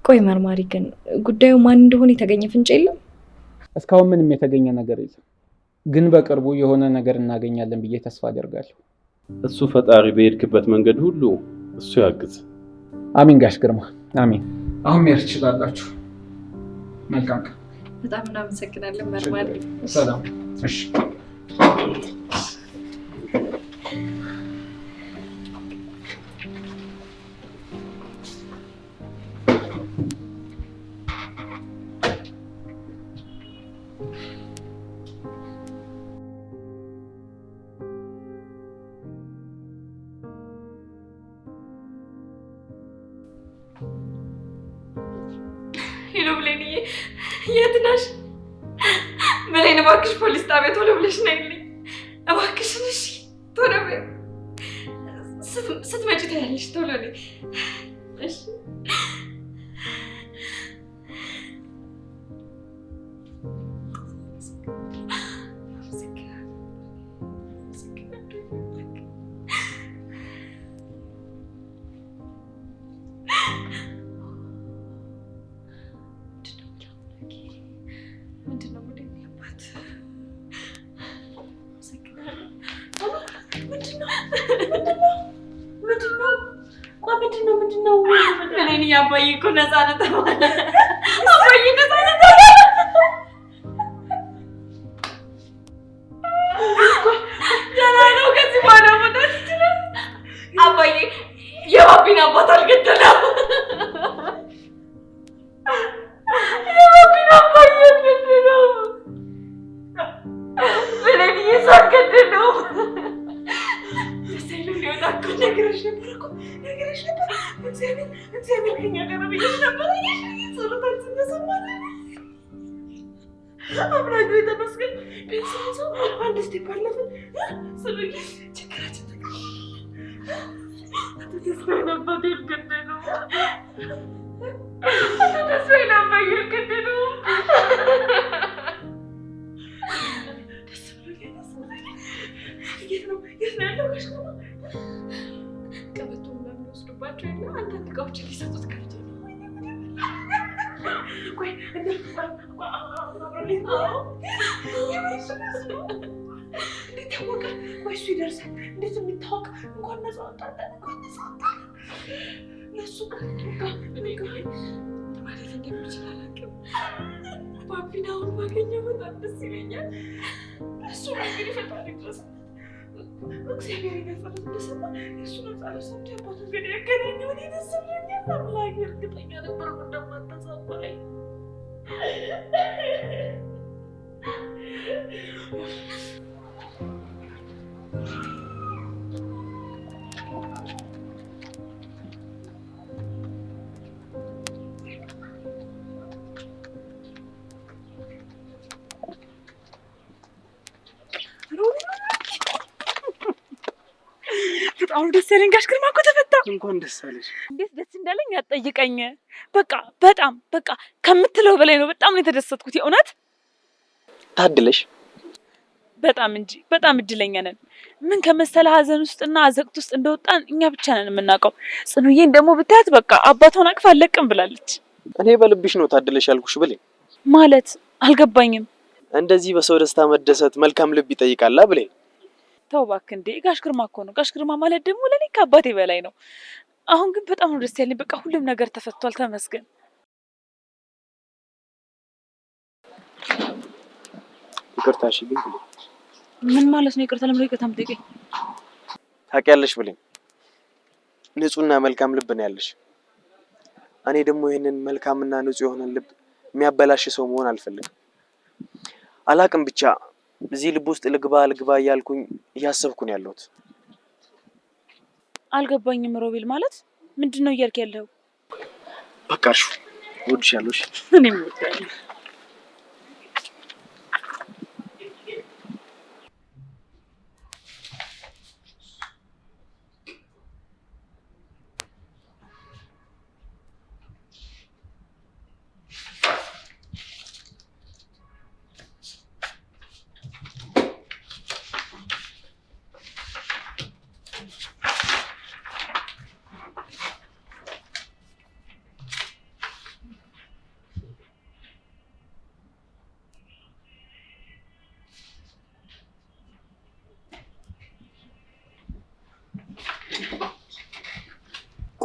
ቆይ መርማሪ፣ ግን ጉዳዩ ማን እንደሆነ የተገኘ ፍንጭ የለም? እስካሁን ምንም የተገኘ ነገር የለም። ግን በቅርቡ የሆነ ነገር እናገኛለን ብዬ ተስፋ አደርጋለሁ። እሱ ፈጣሪ በሄድክበት መንገድ ሁሉ እሱ ያግዝ። አሚን ጋሽ ግርማ፣ አሚን። አሁን መሄድ ትችላላችሁ። መልካም ቀን። በጣም እናመሰግናለን መርማሪ። ሰላም። እሺ ሄሎ ብሌንዬ፣ የት ነሽ? ብሌን እባክሽ ፖሊስ ጣቢያ ቶሎ ብለሽ ነይልኝ እባክሽን። እሺ ቶሎ በይ፣ ስትመጪ ታያለሽ። ቶሎ ነይ እሺ። አባዬ እኮ ነፃ ነው ተባለ። አባዬ ነፃ ነው ተባለ። ደህና ነው። ከዚህ በኋላ መውጣት ይችላል። አባዬ የባቢን አባት አልገደለም። የባቢን አባት አልገደለም። ብለንዬ ሳልገደለው ሊወጣ እኮ ነግሬሽ ነበር እኮ ነግሬሽ ነበር። እግዚአብሔር ከእኛ ጋር ነው ብዬሽ ነበር። ጸሎታችን ተሰማን። አምላክ ሆይ ተመስገን። ቢያንስ አንድ ስቴፕ አለፍን። ስለኝ ችግራችን ተስፋዬን አባቴን ገደለው። ተስፋዬን አባዬን ገደለው። ደስ ብሎኛል። የት ነው ያለው? ቀበቶ ምናምን ወስዱባቸው የለ አንዳንድ እቃዎችን ሊሰጡት ከብቶ እንዴት ታወቀ? ወይ እሱ ይደርሳል። እንዴት የሚታወቅ? እንኳን ነፃ ወጣለን። እንኳን ነፃ ወጣለን። ለእሱ ማለት እንደሚችል አላውቅም። ባቢን አሁን ማገኘው በጣም ደስ ይለኛል። እሱ እንግዲህ ፈጣሪ ድረስ እግዚአብሔር ይመስገን እንደሰማ እሱ ነፃ ለሰምቶ ያባቱ እንግዲህ ያገናኘው እኔ ደስ ብሎኛል። አምላክ እርግጠኛ ነበር እንደማታሳፋኝ። በጣም ደስ ያለኝ ጋሽ ግርማ እኮ ተፈታ። እንኳን ደስ አለሽ። እንዴት ደስ እንዳለኝ አትጠይቀኝ። በቃ በጣም ከምትለው በላይ ነው። በጣም ነው የተደሰትኩት። የእውነት ታድለሽ። በጣም እንጂ በጣም እድለኛ ነን። ምን ከመሰለ ሀዘን ውስጥና አዘቅት ውስጥ እንደወጣን እኛ ብቻ ነን የምናውቀው። ጽኑዬን ደግሞ ብታያት በቃ አባቷን አቅፋ አለቅም ብላለች። እኔ በልብሽ ነው ታድለሽ ያልኩሽ ብሌን። ማለት አልገባኝም። እንደዚህ በሰው ደስታ መደሰት መልካም ልብ ይጠይቃል ብሌን። ተው እባክህ እንዴ! ጋሽ ግርማ እኮ ነው። ጋሽ ግርማ ማለት ደግሞ ለኔ ከአባቴ በላይ ነው። አሁን ግን በጣም ነው ደስ ያለኝ። በቃ ሁሉም ነገር ተፈቷል፣ ተመስገን። ይቅርታ እሺ። ግን ምን ማለት ነው ይቅርታ? ለምን ይቅርታ የምትጠይቀኝ? ታውቂያለሽ ብሌን፣ ንጹህና መልካም ልብ ነው ያለሽ። እኔ ደግሞ ይሄንን መልካምና ንጹህ የሆነ ልብ የሚያበላሽ ሰው መሆን አልፈልግም። አላቅም ብቻ እዚህ ልብ ውስጥ ልግባ እያልኩኝ እያሰብኩ ነው ያለሁት። አልገባኝም ሮቤል። ማለት ምንድን ነው እያልክ ያለው? በቃ እሺ፣ እወድሻለሁ። እሺ እኔም እወድሃለሁ።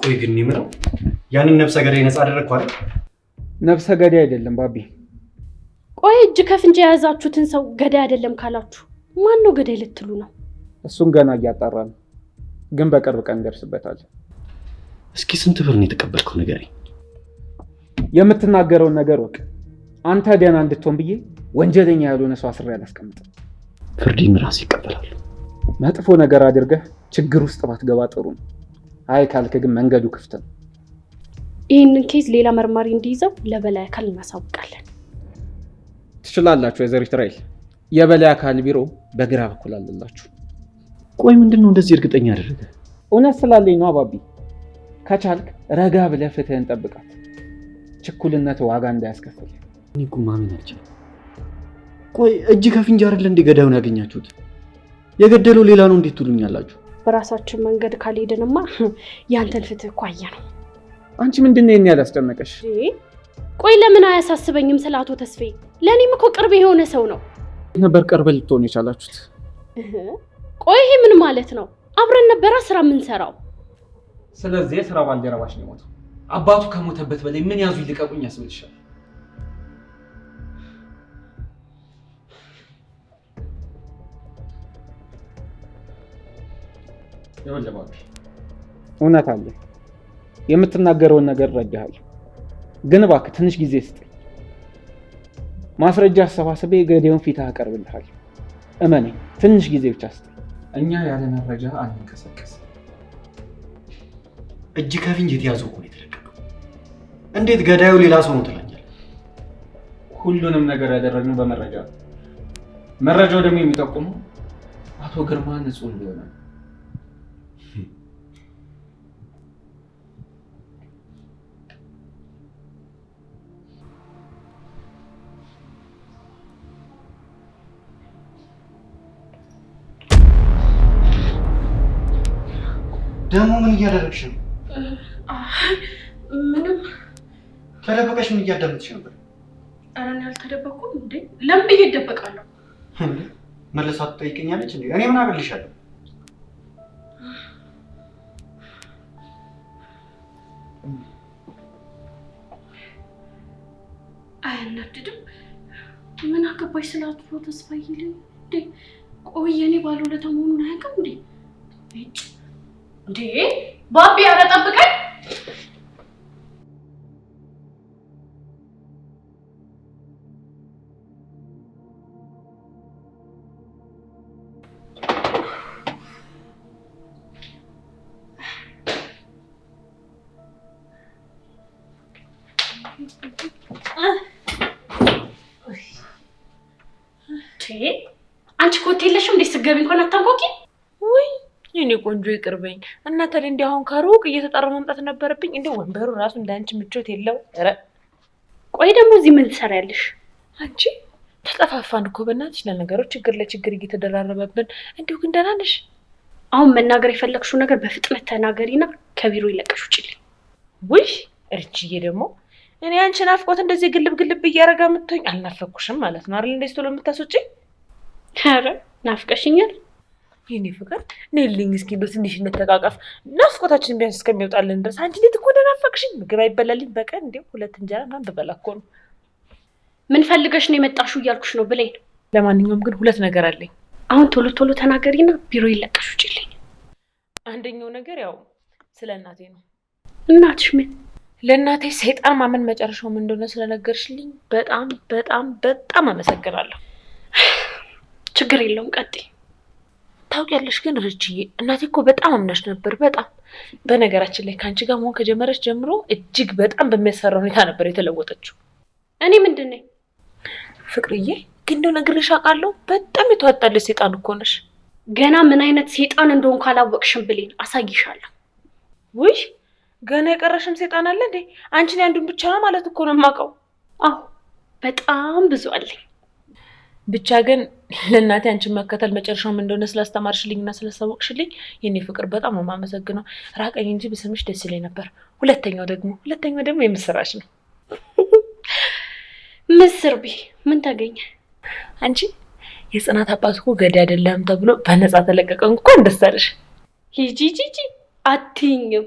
ቆይ ግን የምለው ያንን ነፍሰ ገዳይ ነፃ አደረግኩ አይደል? ነፍሰ ገዳይ አይደለም ባቢ። ቆይ እጅ ከፍንጅ የያዛችሁትን ሰው ገዳይ አይደለም ካላችሁ ማን ነው ገዳይ ልትሉ ነው? እሱን ገና እያጣራ ነው፣ ግን በቅርብ ቀን እንደርስበታለን። እስኪ ስንት ብር ነው የተቀበልከው ንገረኝ። የምትናገረውን ነገር ወቅ። አንተ ደህና እንድትሆን ብዬ ወንጀለኛ ያልሆነ ሰው አስሬ አላስቀምጥም። ፍርዴን ራሴ ይቀበላል። መጥፎ ነገር አድርገህ ችግር ውስጥ ባትገባ ጥሩ ነው። አይ ካልክ ግን መንገዱ ክፍት ነው። ይህንን ኬዝ ሌላ መርማሪ እንዲይዘው ለበላይ አካል እናሳውቃለን። ትችላላችሁ ወይዘሪት ራሔል። የበላይ አካል ቢሮ በግራ በኩል አለላችሁ። ቆይ ምንድነው እንደዚህ እርግጠኛ ያደረገ? እውነት ስላለኝ ነው አባቢ። ከቻልክ ረጋ ብለህ ፍትህን ጠብቃት። ችኩልነት ዋጋ እንዳያስከፍል። እኔ እኮ ማመን አልችልም። ቆይ እጅ ከፍንጅ አይደል እንደ ገዳዩን ያገኛችሁት? የገደለው ሌላ ነው እንዴት ትሉኛላችሁ? በራሳችን መንገድ ካልሄድንማ ያንተን ፍትህ እኮ አየነው። አንቺ ምንድነው ይሄን ያላስጨነቀሽ? ቆይ ለምን አያሳስበኝም ስለ አቶ ተስፋዬ? ለኔም እኮ ቅርብ የሆነ ሰው ነው። ነበር ቅርብ ልትሆኑ የቻላችሁት። ቆይ ይሄ ምን ማለት ነው? አብረን ነበራ ስራ የምንሰራው። ስለዚህ የስራ ባልደረባሽ ነው የሞተው። አባቱ ከሞተበት በላይ ምን ያዙ ይልቀቁኝ ያስብልሻል። ይኸውልህ ባቢ፣ እውነት አለ። የምትናገረውን ነገር እረዳሃለሁ፣ ግን እባክህ ትንሽ ጊዜ ስጠኝ። ማስረጃ አሰባስቤ ገዳዩን ፊትህ አቀርብልሃለሁ። እመነኝ፣ ትንሽ ጊዜ ብቻ ስጠኝ። እኛ ያለ መረጃ አንንቀሳቀስም። እጅ ከፍንጅ የተያዘው እኮ ነው የተለቀቀው። እንዴት ገዳዩ ሌላ ሰው ነው ትላለህ? ሁሉንም ነገር ያደረግነው በመረጃ ነው። መረጃው ደግሞ የሚጠቁመው አቶ ግርማ ንጹህ እንደሆነ ነው። ደግሞ ምን እያደረግሽ ነው? ምንም። ተደበቀሽ ምን እያዳመጥሽ ነበር? ኧረ እኔ አልተደበኩም እንዴ። ለምን ብዬ እደበቃለሁ? መለሳ ትጠይቀኛለች እንዴ? እኔ ምን አገልሻለሁ? አያናድድም? ምን አገባሽ ስለ አቶ ተስፋዬ እንዴ? ቆይ የኔ ባለውለታ መሆኑን አያውቅም እንዴ? እንዴ ባቢ፣ ኧረ ጠብቀኝ። አንቺ ኮቴ የለሽም እንዴ? ስትገቢ እንኳን አታንኳኪ። ወይ የኔ ቆንጆ ይቅርበኝ። እና ታዲያ እንዲህ አሁን ከሩቅ እየተጣራ መምጣት ነበረብኝ? እንደ ወንበሩ ራሱ እንዳንቺ ምቾት የለው። ኧረ ቆይ ደግሞ እዚህ ምን ትሰሪያለሽ? አንቺ ተጠፋፋን እኮ በእናትሽ። ለነገሮች ችግር ለችግር እየተደራረበብን እንዲሁ ግን ደህና ነሽ? አሁን መናገር የፈለግሽው ነገር በፍጥነት ተናገሪና ከቢሮ ይለቀሽ ውጪልኝ። ውይ እርችዬ ደግሞ እኔ አንቺ ናፍቆት እንደዚህ ግልብ ግልብ እያረጋ የምትሆኝ አልናፈኩሽም ማለት ነው አይደል? እንደዚህ ቶሎ የምታስወጪኝ? ኧረ ናፍቀሽኛል የኔ ፍቅር። ነይልኝ እስኪ እንደው ትንሽ እንተቃቀፍ፣ ናፍቆታችን ቢያንስ እስከሚወጣልን ድረስ። አንቺ እንዴት እኮ እንደናፈቅሽኝ ምግብ አይበላልኝ በቀን እንዴው 2 እንጀራ ምናምን ብበላ እኮ ነው። ምን ፈልገሽ ነው የመጣሽው እያልኩሽ ነው ብሌን። ለማንኛውም ግን 2 ነገር አለኝ። አሁን ቶሎ ቶሎ ተናገሪና ቢሮ ይለቀሽ ውጪልኝ። አንደኛው ነገር ያው ስለ እናቴ ነው። እናትሽ ምን? ለእናቴ ሰይጣን ማመን መጨረሻው ምን እንደሆነ ስለነገርሽልኝ በጣም በጣም በጣም አመሰግናለሁ። ችግር የለውም ቀጥይ። ታውቂያለሽ ግን ርችዬ እናቴ እኮ በጣም አምናሽ ነበር። በጣም በነገራችን ላይ ከአንቺ ጋር መሆን ከጀመረች ጀምሮ እጅግ በጣም በሚያስፈራ ሁኔታ ነበር የተለወጠችው። እኔ ምንድን ነኝ? ፍቅርዬ ግን እንደው ነግሬሽ አውቃለሁ በጣም የተዋጣለሽ ሰይጣን እኮ ነሽ። ገና ምን አይነት ሰይጣን እንደሆንኩ አላወቅሽም ብሌን፣ አሳይሻለሁ። ውይ ገና የቀረሽም ሰይጣን አለ እንዴ? አንቺን ያንዱን ብቻ ነው ማለት እኮ ነው የማውቀው። አዎ በጣም ብዙ አለኝ። ብቻ ግን ለእናቴ አንቺን መከተል መጨረሻው ምን እንደሆነ ስላስተማርሽልኝና ስላሳወቅሽልኝ የኔ ፍቅር በጣም ነው የማመሰግነው። ራቀኝ እንጂ ብስምሽ ደስ ይለኝ ነበር። ሁለተኛው ደግሞ የምስራች ነው። ምስር ቢ ምን ተገኘ? አንቺ የጽናት አባት እኮ ገዳይ አይደለም ተብሎ በነፃ ተለቀቀ። እንኳን ደስ አለሽ። ሂጂ አትይኝም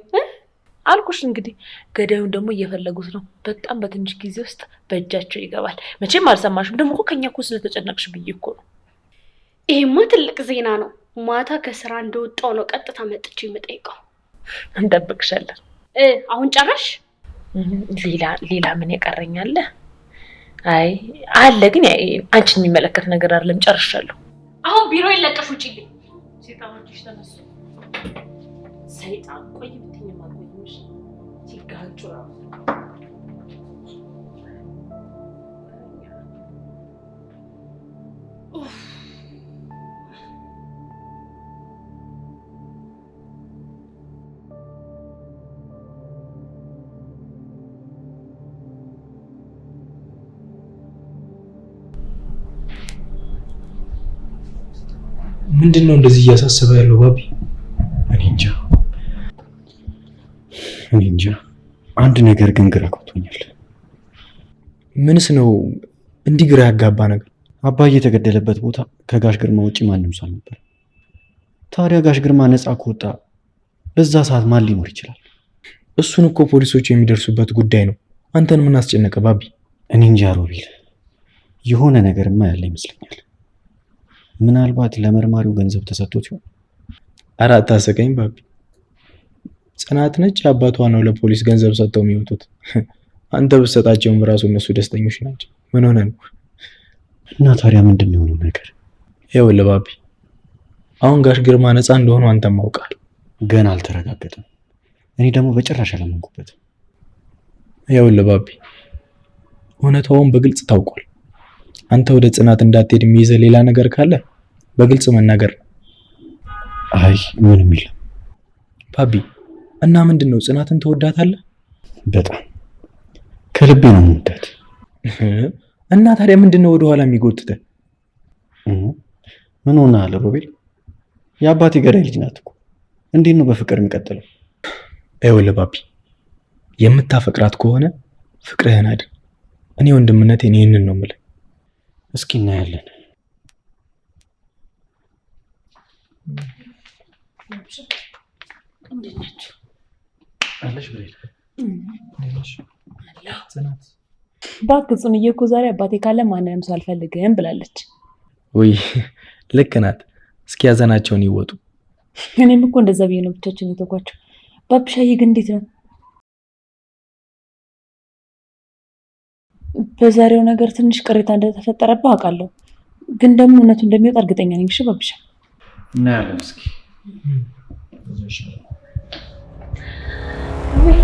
አልኩሽ። እንግዲህ ገዳዩን ደግሞ እየፈለጉት ነው። በጣም በትንሽ ጊዜ ውስጥ በእጃቸው ይገባል። መቼም አልሰማሽም? ደግሞ እኮ ከኛ እኮ ስለተጨነቅሽ ብዬ እኮ ነው። ይሄማ ትልቅ ዜና ነው። ማታ ከስራ እንደወጣው ነው ቀጥታ መጥቼ የምጠይቀው። እንጠብቅሻለን። አሁን ጨረሽ? ሌላ ምን የቀረኛለ? አይ አለ፣ ግን አንቺን የሚመለከት ነገር አይደለም። ጨርሻለሁ። አሁን ቢሮ ይለቀሽ ውጪልኝ። ሰይጣኖችሽ ተነሱ። ሰይጣን ቆይ ብትኝ ማቆይሽ ሲጋጩ ራሱ ምንድነው እንደዚህ እያሳሰበ ያለው ባቢ? እኔ እንጃ። አንድ ነገር ግን ግራ ገብቶኛል። ምንስ ነው እንዲህ ግራ ያጋባ ነገር? አባዬ የተገደለበት ቦታ ከጋሽ ግርማ ውጪ ማንም ሰው አልነበር። ታዲያ ጋሽ ግርማ ነፃ ከወጣ በዛ ሰዓት ማን ሊኖር ይችላል? እሱን እኮ ፖሊሶች የሚደርሱበት ጉዳይ ነው። አንተን ምን አስጨነቀ ባቢ? እኔ እንጃ ሮቤል፣ የሆነ ነገርማ ያለ ይመስለኛል። ምናልባት ለመርማሪው ገንዘብ ተሰጥቶት ይሆን? ኧረ አታሰቀኝ ባቢ። ጽናት ነች አባቷ ነው ለፖሊስ ገንዘብ ሰጥተው የሚወጡት። አንተ ብትሰጣቸውም ራሱ እነሱ ደስተኞች ናቸው። ምን ሆነ ነው? እና ታዲያ ምንድን ነው የሆነው ነገር? ይኸውልህ ባቢ፣ አሁን ጋሽ ግርማ ነፃ እንደሆኑ አንተም አውቃል። ገና አልተረጋገጠም። እኔ ደግሞ በጭራሽ አላመንኩበትም። ይኸውልህ ባቢ፣ እውነታውን በግልጽ ታውቋል። አንተ ወደ ጽናት እንዳትሄድ የሚይዘህ ሌላ ነገር ካለ በግልጽ መናገር ነው። አይ ምንም የለም ባቢ። እና ምንድነው? ጽናትን ትወዳታለህ? በጣም ከልቤ ነው የምወዳት። እና ታዲያ ምንድነው ወደኋላ የሚጎትተህ? ምን ሆነሃል ሮቤል? የአባቴ ገዳይ ልጅ ናት እኮ። እንዴት ነው በፍቅር የሚቀጥለው? ይኸውልህ ባቢ፣ የምታፈቅራት ከሆነ ፍቅርህን አድን። እኔ ወንድምነቴን ይህንን ነው የምልህ። እስኪ እናያለን። አለሽ ብሬል እባክህ ጽኑዬ እኮ ዛሬ አባቴ ካለ ማንንም ሰው አልፈልግም ብላለች። ወይ ልክ ናት። እስኪ ያዘናቸውን ይወጡ። እኔም እኮ እንደዛ ብዬ ነው ብቻችን የተጓቸው። ባብሻዬ ግን እንዴት ነው? በዛሬው ነገር ትንሽ ቅሬታ እንደተፈጠረብህ አውቃለሁ፣ ግን ደግሞ እውነቱ እንደሚወጣ እርግጠኛ ነኝ። እሺ ባብሻ፣ እናያለን እስኪ። ወይ